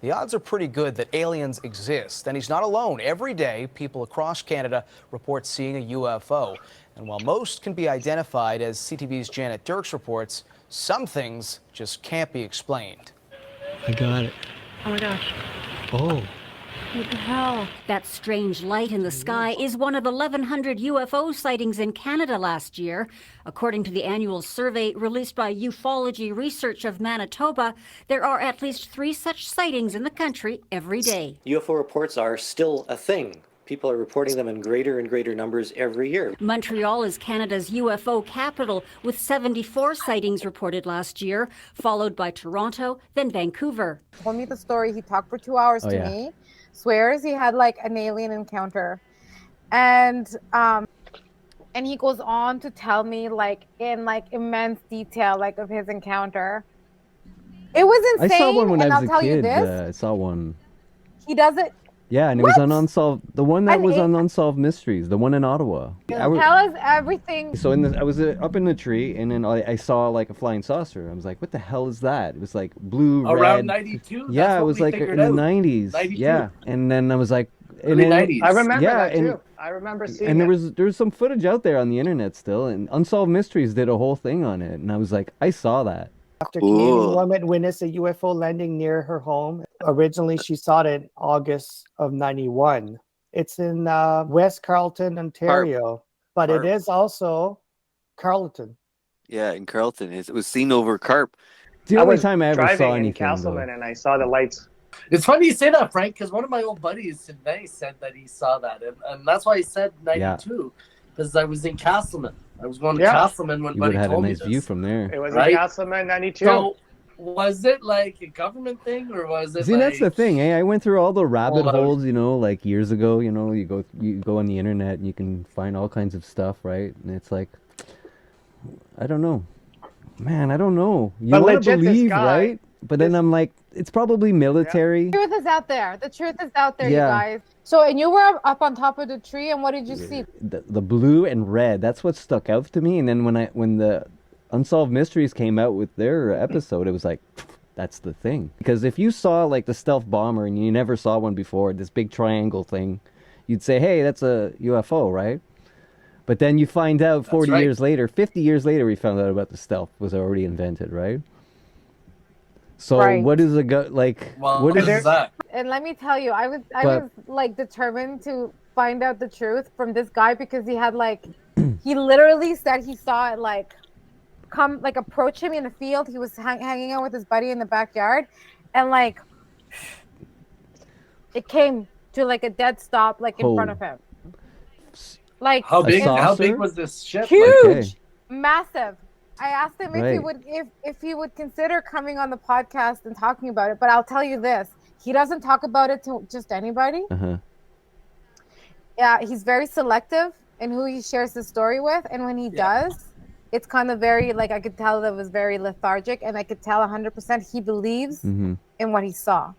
the odds are pretty good that aliens exist. And he's not alone. Every day, people across Canada report seeing a UFO. And while most can be identified, as CTV's Janet Dirks reports, some things just can't be explained. I got it. Oh my gosh. Oh. What the hell? That strange light in the sky is one of 1,100 UFO sightings in Canada last year. According to the annual survey released by Ufology Research of Manitoba, there are at least 3 such sightings in the country every day. UFO reports are still a thing. People are reporting them in greater and greater numbers every year. Montreal is Canada's UFO capital, with 74 sightings reported last year, followed by Toronto, then Vancouver. Told me the story. He talked for 2 hours to me. Swears he had like an alien encounter, and he goes on to tell me like in like immense detail like of his encounter. It was insane. I saw one when and I was I'll tell a kid. you this. I saw one. He does it. Yeah, and it was on Unsolved. The one that was on Unsolved Mysteries. The one in Ottawa. Tell us everything. So I was up in the tree, and then I saw like a flying saucer. I was like, "What the hell is that?" It was like blue, around red. 92. Yeah, it was like in the 90s. 92. Yeah, and then I was like, Early 90s. I remember that too. I remember seeing. And there was some footage out there on the internet still, and Unsolved Mysteries did a whole thing on it, and I was like, I saw that. After Canadian woman witnessed a UFO landing near her home. Originally, she saw it in August of '91. It's in West Carleton, Ontario, but it is also Carleton. Yeah, in Carleton. It was seen over Carp. The only time I ever saw anything, Castleman, and I saw the lights. It's funny you say that, Frank, because one of my old buddies today said that he saw that, and that's why he said 92, because I was in Castleman. I was going to Castleman when Buddy had told a me nice this. view from there. It was in Castleman 92. So, was it like a government thing, or was it? See, like... that's the thing, eh? I went through all the rabbit holes, like years ago. You go on the internet and you can find all kinds of stuff, right? And it's like, I don't know, man. I don't know. You want to believe, right? But then I'm like, it's probably military. The truth is out there. The truth is out there, you guys. So, and you were up on top of the tree, and what did you see? The blue and red. That's what stuck out to me. And then when the Unsolved Mysteries came out with their episode, it was like, that's the thing. Because if you saw like the stealth bomber and you never saw one before, this big triangle thing, you'd say, hey, that's a UFO, right? But then you find out 40 years later, 50 years later, we found out about the stealth was already invented, right? So what is what is that? And let me tell you, I was like determined to find out the truth from this guy, because he had like, he literally said he saw it like come, like approach him in the field. He was hanging out with his buddy in the backyard, and like it came to like a dead stop, like in front of him. Like how big was this ship? Huge, massive. I asked him if he would consider coming on the podcast and talking about it, but I'll tell you this: he doesn't talk about it to just anybody. Yeah, he's very selective in who he shares his story with, and when he does, it's kind of very I could tell that it was very lethargic, and I could tell 100% he believes in what he saw.